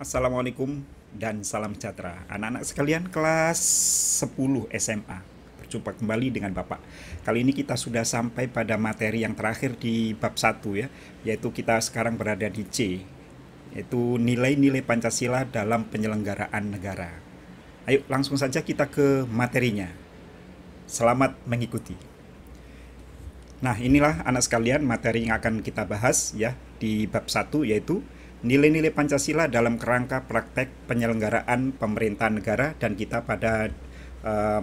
Assalamualaikum dan salam sejahtera. Anak-anak sekalian kelas 10 SMA. Berjumpa kembali dengan Bapak. Kali ini kita sudah sampai pada materi yang terakhir di bab 1 ya, yaitu kita sekarang berada di C, yaitu nilai-nilai Pancasila dalam penyelenggaraan negara. Ayo langsung saja kita ke materinya. Selamat mengikuti. Nah, inilah anak sekalian materi yang akan kita bahas ya di bab 1, yaitu nilai-nilai Pancasila dalam kerangka praktek penyelenggaraan pemerintahan negara, dan kita pada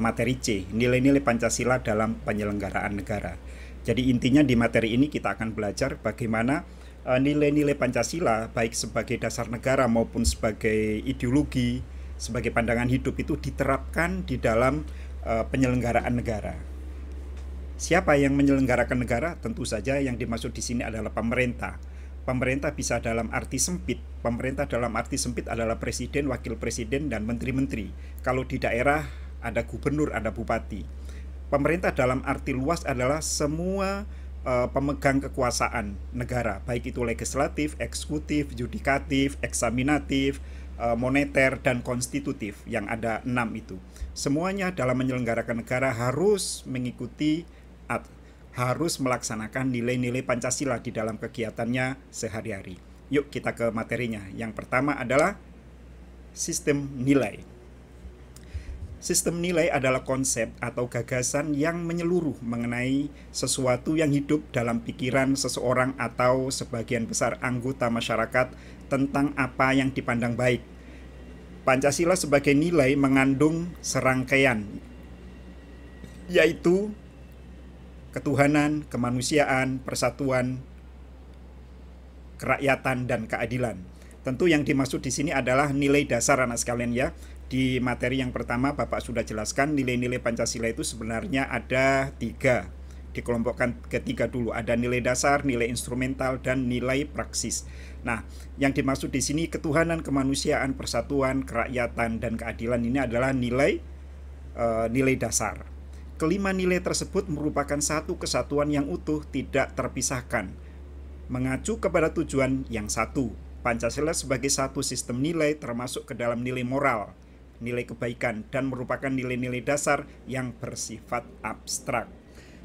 materi C, nilai-nilai Pancasila dalam penyelenggaraan negara. Jadi intinya di materi ini kita akan belajar bagaimana nilai-nilai Pancasila baik sebagai dasar negara maupun sebagai ideologi, sebagai pandangan hidup itu diterapkan di dalam penyelenggaraan negara. Siapa yang menyelenggarakan negara? Tentu saja yang dimaksud di sini adalah pemerintah. Pemerintah bisa dalam arti sempit. Pemerintah dalam arti sempit adalah presiden, wakil presiden, dan menteri-menteri. Kalau di daerah ada gubernur, ada bupati. Pemerintah dalam arti luas adalah semua pemegang kekuasaan negara, baik itu legislatif, eksekutif, yudikatif, eksaminatif, moneter, dan konstitutif, yang ada 6 itu. Semuanya dalam menyelenggarakan negara harus mengikuti, harus melaksanakan nilai-nilai Pancasila di dalam kegiatannya sehari-hari. Yuk kita ke materinya. Yang pertama adalah sistem nilai. Sistem nilai adalah konsep atau gagasan yang menyeluruh mengenai sesuatu yang hidup dalam pikiran seseorang atau sebagian besar anggota masyarakat tentang apa yang dipandang baik. Pancasila sebagai nilai mengandung serangkaian, yaitu ketuhanan, kemanusiaan, persatuan, kerakyatan, dan keadilan. Tentu yang dimaksud di sini adalah nilai dasar anak sekalian ya. Di materi yang pertama Bapak sudah jelaskan nilai-nilai Pancasila itu sebenarnya ada 3. Dikelompokkan ketiga dulu. Ada nilai dasar, nilai instrumental, dan nilai praksis. Nah, yang dimaksud di sini ketuhanan, kemanusiaan, persatuan, kerakyatan, dan keadilan ini adalah nilai dasar. Kelima nilai tersebut merupakan satu kesatuan yang utuh, tidak terpisahkan, mengacu kepada tujuan yang satu. Pancasila sebagai satu sistem nilai termasuk ke dalam nilai moral, nilai kebaikan, dan merupakan nilai-nilai dasar yang bersifat abstrak.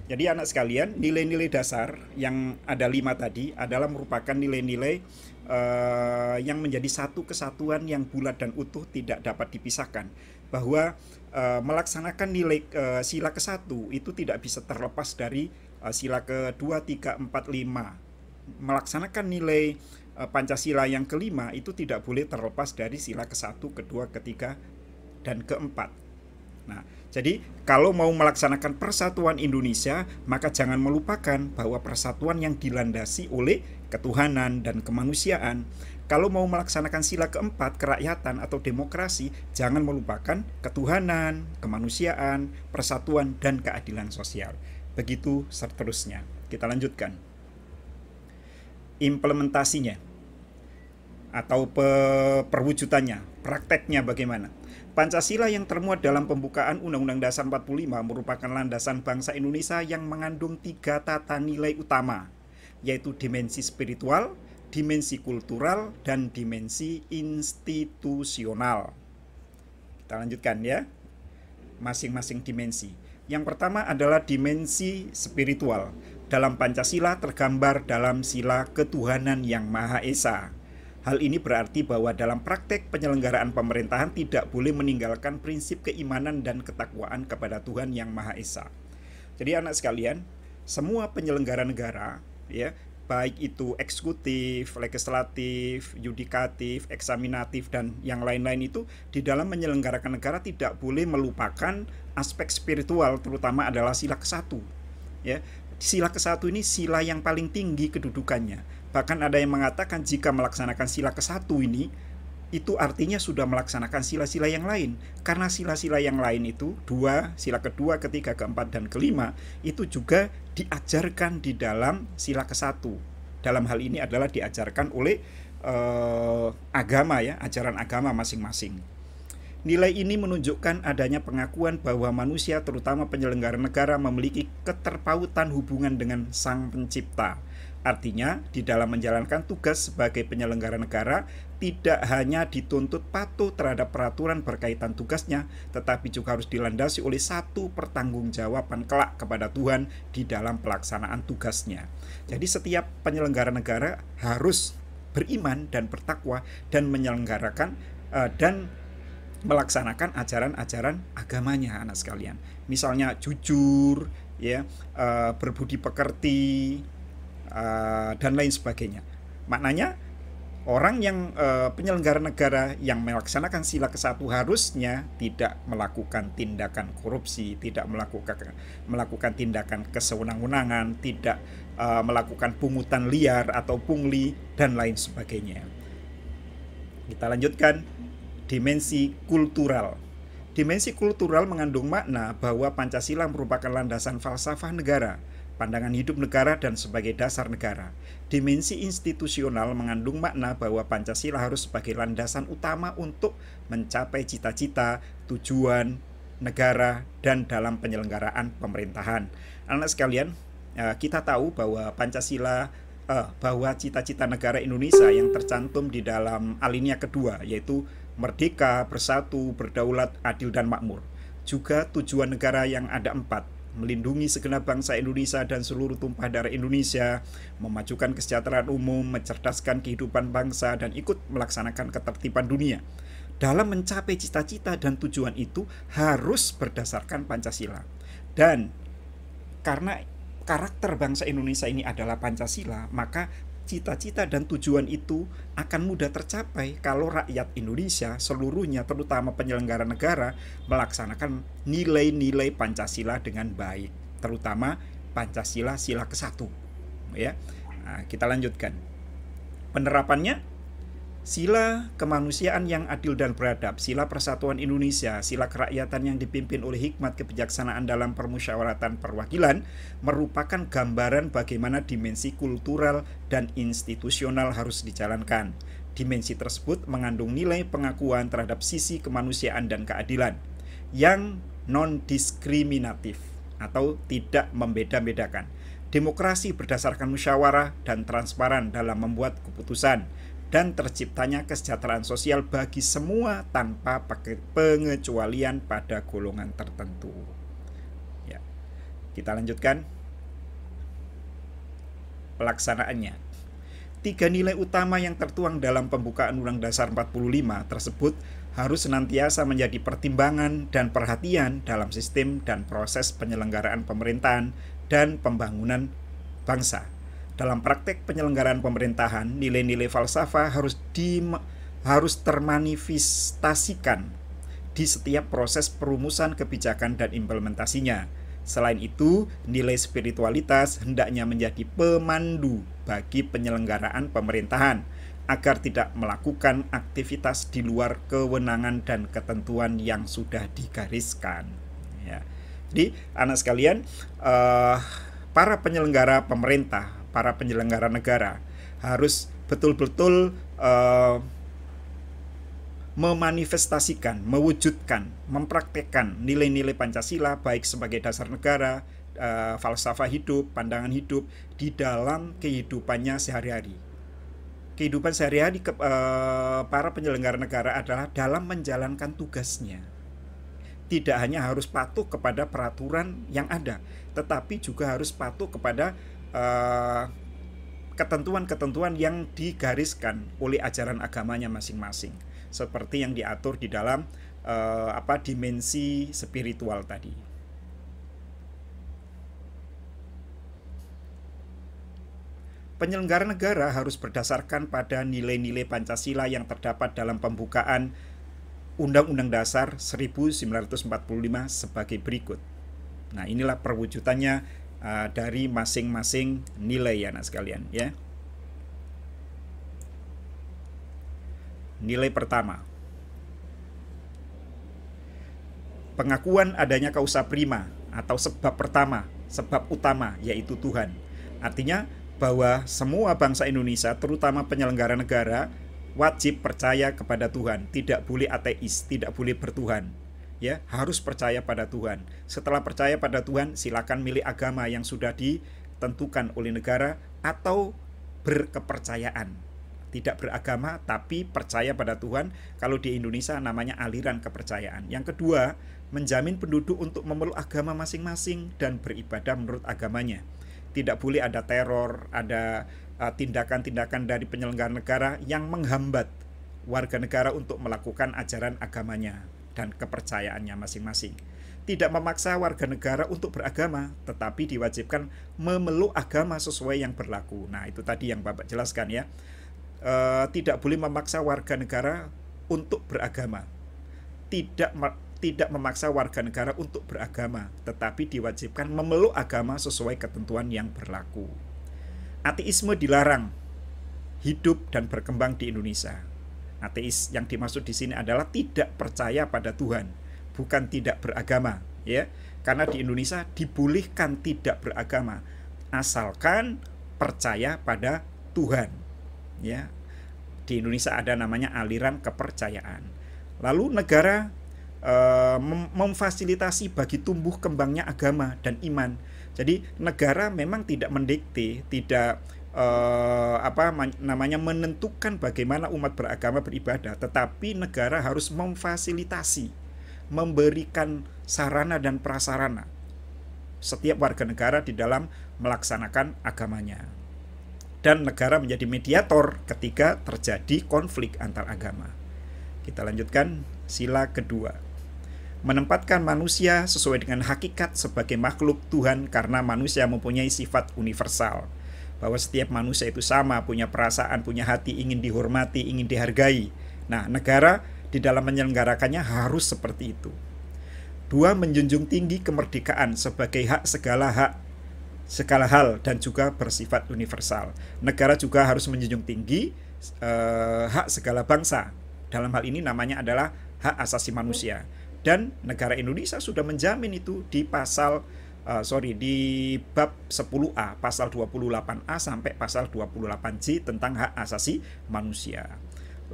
Jadi anak sekalian, nilai-nilai dasar yang ada 5 tadi adalah merupakan nilai-nilai yang menjadi satu kesatuan yang bulat dan utuh, tidak dapat dipisahkan. Bahwa melaksanakan nilai sila ke-1 itu tidak bisa terlepas dari sila ke-2, 3, 4, 5. Melaksanakan nilai Pancasila yang kelima itu tidak boleh terlepas dari sila ke-1, ke-2, ke-3, dan ke-4. Nah, jadi kalau mau melaksanakan persatuan Indonesia, maka jangan melupakan bahwa persatuan yang dilandasi oleh ketuhanan dan kemanusiaan. Kalau mau melaksanakan sila ke-4, kerakyatan atau demokrasi, jangan melupakan ketuhanan, kemanusiaan, persatuan, dan keadilan sosial. Begitu seterusnya. Kita lanjutkan. Implementasinya atau perwujudannya, prakteknya bagaimana? Pancasila yang termuat dalam pembukaan Undang-Undang Dasar 45 merupakan landasan bangsa Indonesia yang mengandung 3 tata nilai utama, yaitu dimensi spiritual, dimensi kultural, dan dimensi institusional. Kita lanjutkan ya, masing-masing dimensi. Yang pertama adalah dimensi spiritual. Dalam Pancasila tergambar dalam sila ketuhanan yang Maha Esa. Hal ini berarti bahwa dalam praktek penyelenggaraan pemerintahan tidak boleh meninggalkan prinsip keimanan dan ketakwaan kepada Tuhan yang Maha Esa. Jadi anak sekalian, semua penyelenggara negara ya, baik itu eksekutif, legislatif, yudikatif, eksaminatif, dan yang lain-lain itu di dalam menyelenggarakan negara tidak boleh melupakan aspek spiritual, terutama adalah sila ke-1 ya. Sila ke-1 ini sila yang paling tinggi kedudukannya. Bahkan ada yang mengatakan jika melaksanakan sila ke-1 ini, itu artinya sudah melaksanakan sila-sila yang lain. Karena sila-sila yang lain itu, sila kedua, ketiga, keempat, dan kelima, itu juga diajarkan di dalam sila ke-1. Dalam hal ini adalah diajarkan oleh agama ya, ajaran agama masing-masing. Nilai ini menunjukkan adanya pengakuan bahwa manusia, terutama penyelenggara negara, memiliki keterpautan hubungan dengan Sang Pencipta. Artinya, di dalam menjalankan tugas sebagai penyelenggara negara, tidak hanya dituntut patuh terhadap peraturan berkaitan tugasnya, tetapi juga harus dilandasi oleh satu pertanggungjawaban kelak kepada Tuhan di dalam pelaksanaan tugasnya. Jadi setiap penyelenggara negara harus beriman dan bertakwa dan menyelenggarakan dan melaksanakan ajaran-ajaran agamanya, anak sekalian. Misalnya jujur, ya, berbudi pekerti, dan lain sebagainya. Maknanya orang yang penyelenggara negara yang melaksanakan sila ke-1 harusnya tidak melakukan tindakan korupsi, tidak melakukan tindakan kesewenang-wenangan, tidak melakukan pungutan liar atau pungli dan lain sebagainya. Kita lanjutkan, dimensi kultural. Dimensi kultural mengandung makna bahwa Pancasila merupakan landasan falsafah negara, pandangan hidup negara, dan sebagai dasar negara. Dimensi institusional mengandung makna bahwa Pancasila harus sebagai landasan utama untuk mencapai cita-cita, tujuan negara, dan dalam penyelenggaraan pemerintahan. Anak sekalian, kita tahu bahwa Pancasila, bahwa cita-cita negara Indonesia yang tercantum di dalam alinea kedua, yaitu merdeka, bersatu, berdaulat, adil, dan makmur. Juga tujuan negara yang ada 4, melindungi segenap bangsa Indonesia dan seluruh tumpah darah Indonesia, memajukan kesejahteraan umum, mencerdaskan kehidupan bangsa, dan ikut melaksanakan ketertiban dunia. Dalam mencapai cita-cita dan tujuan itu harus berdasarkan Pancasila. Dan karena karakter bangsa Indonesia ini adalah Pancasila, maka cita-cita dan tujuan itu akan mudah tercapai kalau rakyat Indonesia seluruhnya, terutama penyelenggara negara, melaksanakan nilai-nilai Pancasila dengan baik, terutama Pancasila sila ke-1. Ya, nah, kita lanjutkan. Penerapannya, sila kemanusiaan yang adil dan beradab, sila persatuan Indonesia, sila kerakyatan yang dipimpin oleh hikmat kebijaksanaan dalam permusyawaratan perwakilan merupakan gambaran bagaimana dimensi kultural dan institusional harus dijalankan. Dimensi tersebut mengandung nilai pengakuan terhadap sisi kemanusiaan dan keadilan yang non-diskriminatif atau tidak membeda-bedakan. Demokrasi berdasarkan musyawarah dan transparan dalam membuat keputusan, dan terciptanya kesejahteraan sosial bagi semua tanpa pengecualian pada golongan tertentu. Ya. Kita lanjutkan pelaksanaannya. 3 nilai utama yang tertuang dalam pembukaan Undang-Undang Dasar 45 tersebut harus senantiasa menjadi pertimbangan dan perhatian dalam sistem dan proses penyelenggaraan pemerintahan dan pembangunan bangsa. Dalam praktek penyelenggaraan pemerintahan, nilai-nilai falsafah harus termanifestasikan di setiap proses perumusan kebijakan dan implementasinya. Selain itu, nilai spiritualitas hendaknya menjadi pemandu bagi penyelenggaraan pemerintahan agar tidak melakukan aktivitas di luar kewenangan dan ketentuan yang sudah digariskan. Ya. Jadi, anak sekalian, para penyelenggara pemerintah, para penyelenggara negara harus betul-betul memanifestasikan, mewujudkan, mempraktekkan nilai-nilai Pancasila baik sebagai dasar negara, falsafah hidup, pandangan hidup di dalam kehidupannya sehari-hari. Kehidupan sehari-hari para penyelenggara negara adalah dalam menjalankan tugasnya. Tidak hanya harus patuh kepada peraturan yang ada, tetapi juga harus patuh kepada ketentuan-ketentuan yang digariskan oleh ajaran agamanya masing-masing, seperti yang diatur di dalam dimensi spiritual tadi. Penyelenggara negara harus berdasarkan pada nilai-nilai Pancasila yang terdapat dalam pembukaan Undang-Undang Dasar 1945 sebagai berikut. Nah, inilah perwujudannya dari masing-masing nilai ya anak sekalian ya. Nilai pertama, pengakuan adanya kausa prima atau sebab pertama, sebab utama, yaitu Tuhan. Artinya bahwa semua bangsa Indonesia, terutama penyelenggara negara, wajib percaya kepada Tuhan, tidak boleh ateis, tidak boleh bertuhan. Ya, harus percaya pada Tuhan. Setelah percaya pada Tuhan, silakan milih agama yang sudah ditentukan oleh negara atau berkepercayaan. Tidak beragama tapi percaya pada Tuhan. Kalau di Indonesia namanya aliran kepercayaan. Yang kedua, menjamin penduduk untuk memeluk agama masing-masing dan beribadah menurut agamanya. Tidak boleh ada teror, ada tindakan-tindakan dari penyelenggara negara yang menghambat warga negara untuk melakukan ajaran agamanya dan kepercayaannya masing-masing. Tidak memaksa warga negara untuk beragama, tetapi diwajibkan memeluk agama sesuai yang berlaku. Nah, itu tadi yang Bapak jelaskan ya. Tidak boleh memaksa warga negara untuk beragama. Tidak memaksa warga negara untuk beragama, tetapi diwajibkan memeluk agama sesuai ketentuan yang berlaku. Ateisme dilarang hidup dan berkembang di Indonesia. Ateis yang dimaksud di sini adalah tidak percaya pada Tuhan, bukan tidak beragama, ya. Karena di Indonesia dibolehkan tidak beragama asalkan percaya pada Tuhan, ya. Di Indonesia ada namanya aliran kepercayaan. Lalu negara memfasilitasi bagi tumbuh kembangnya agama dan iman. Jadi negara memang tidak mendikte, tidak menentukan bagaimana umat beragama beribadah, tetapi negara harus memfasilitasi, memberikan sarana dan prasarana setiap warga negara di dalam melaksanakan agamanya. Dan negara menjadi mediator ketika terjadi konflik antar agama. Kita lanjutkan sila kedua. Menempatkan manusia sesuai dengan hakikat sebagai makhluk Tuhan karena manusia mempunyai sifat universal. Bahwa setiap manusia itu sama, punya perasaan, punya hati, ingin dihormati, ingin dihargai. Nah, negara di dalam menyelenggarakannya harus seperti itu. 2. Menjunjung tinggi kemerdekaan sebagai hak segala hal dan juga bersifat universal. Negara juga harus menjunjung tinggi hak segala bangsa. Dalam hal ini namanya adalah hak asasi manusia. Dan negara Indonesia sudah menjamin itu di di bab 10A, pasal 28A sampai pasal 28J tentang hak asasi manusia.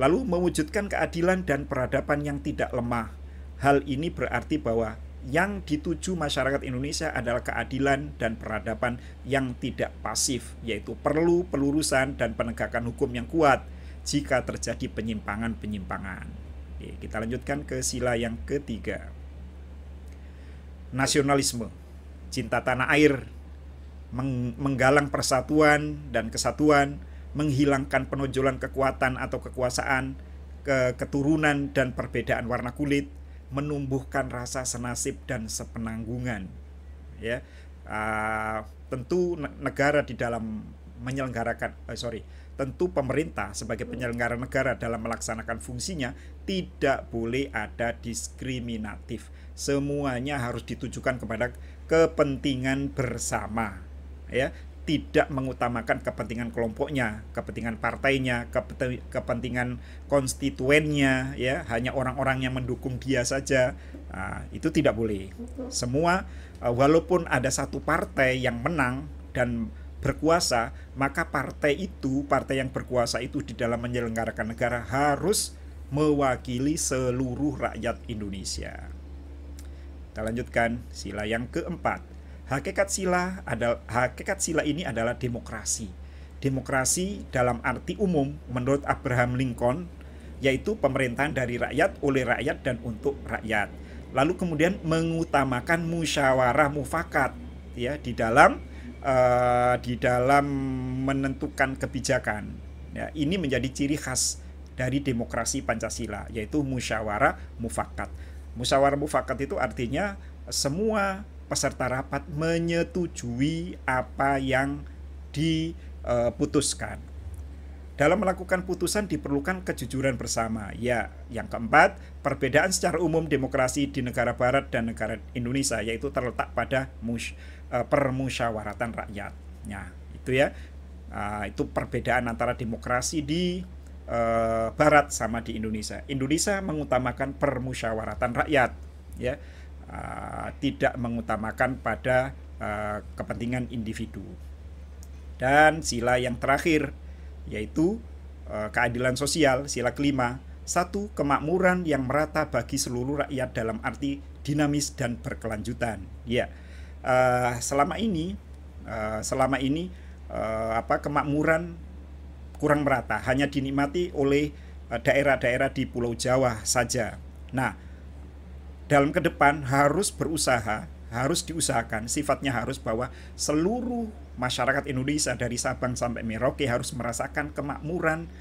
Lalu mewujudkan keadilan dan peradaban yang tidak lemah. Hal ini berarti bahwa yang dituju masyarakat Indonesia adalah keadilan dan peradaban yang tidak pasif, yaitu perlu pelurusan dan penegakan hukum yang kuat jika terjadi penyimpangan-penyimpangan. Oke, kita lanjutkan ke sila yang ketiga. Nasionalisme, cinta tanah air, menggalang persatuan dan kesatuan, menghilangkan penonjolan kekuatan atau kekuasaan, keturunan dan perbedaan warna kulit, menumbuhkan rasa senasib dan sepenanggungan. Ya, tentu negara di dalam tentu pemerintah sebagai penyelenggara negara dalam melaksanakan fungsinya tidak boleh ada diskriminatif. Semuanya harus ditujukan kepada kepentingan bersama, ya, tidak mengutamakan kepentingan kelompoknya, kepentingan partainya, kepentingan konstituennya, ya, hanya orang-orang yang mendukung dia saja. Itu tidak boleh. Semua, walaupun ada satu partai yang menang dan berkuasa, maka partai yang berkuasa itu di dalam menyelenggarakan negara harus mewakili seluruh rakyat Indonesia. Kita lanjutkan sila yang keempat. Hakikat sila ini adalah demokrasi. Demokrasi dalam arti umum menurut Abraham Lincoln, yaitu pemerintahan dari rakyat, oleh rakyat, dan untuk rakyat. Lalu kemudian mengutamakan musyawarah mufakat, ya, di dalam menentukan kebijakan. Ya, ini menjadi ciri khas dari demokrasi Pancasila, yaitu musyawarah mufakat. Musyawarah mufakat itu artinya semua peserta rapat menyetujui apa yang diputuskan. Dalam melakukan putusan diperlukan kejujuran bersama. Ya, yang keempat, perbedaan secara umum demokrasi di negara barat dan negara Indonesia yaitu terletak pada permusyawaratan rakyat. Nah, itu ya. Itu perbedaan antara demokrasi di barat sama di Indonesia. Indonesia mengutamakan permusyawaratan rakyat, ya. Tidak mengutamakan pada kepentingan individu. Dan sila yang terakhir yaitu keadilan sosial, sila kelima. 1. Kemakmuran yang merata bagi seluruh rakyat dalam arti dinamis dan berkelanjutan. Ya, selama ini selama ini kemakmuran kurang merata, hanya dinikmati oleh daerah-daerah di Pulau Jawa saja. Nah, dalam ke depan harus berusaha, harus diusahakan, sifatnya harus bahwa seluruh masyarakat Indonesia dari Sabang sampai Merauke harus merasakan kemakmuran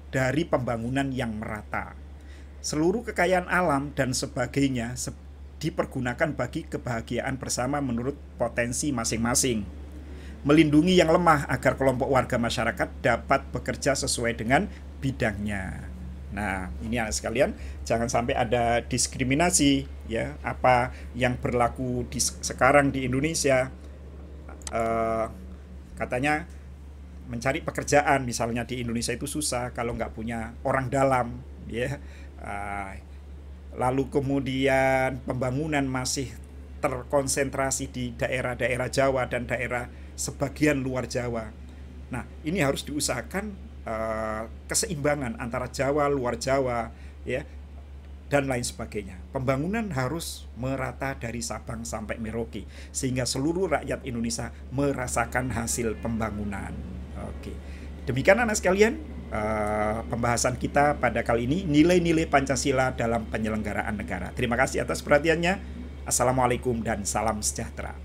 dari pembangunan yang merata. Seluruh kekayaan alam dan sebagainya dipergunakan bagi kebahagiaan bersama menurut potensi masing-masing. Melindungi yang lemah agar kelompok warga masyarakat dapat bekerja sesuai dengan bidangnya. Nah, ini anak sekalian, jangan sampai ada diskriminasi ya, apa yang berlaku sekarang di Indonesia, katanya mencari pekerjaan misalnya di Indonesia itu susah kalau nggak punya orang dalam ya. Lalu kemudian pembangunan masih terkonsentrasi di daerah-daerah Jawa dan daerah sebagian luar Jawa. Nah, ini harus diusahakan keseimbangan antara Jawa, luar Jawa, ya, dan lain sebagainya. Pembangunan harus merata dari Sabang sampai Merauke, sehingga seluruh rakyat Indonesia merasakan hasil pembangunan. Oke, demikian anak sekalian, pembahasan kita pada kali ini, nilai-nilai Pancasila dalam penyelenggaraan negara. Terima kasih atas perhatiannya. Assalamualaikum dan salam sejahtera.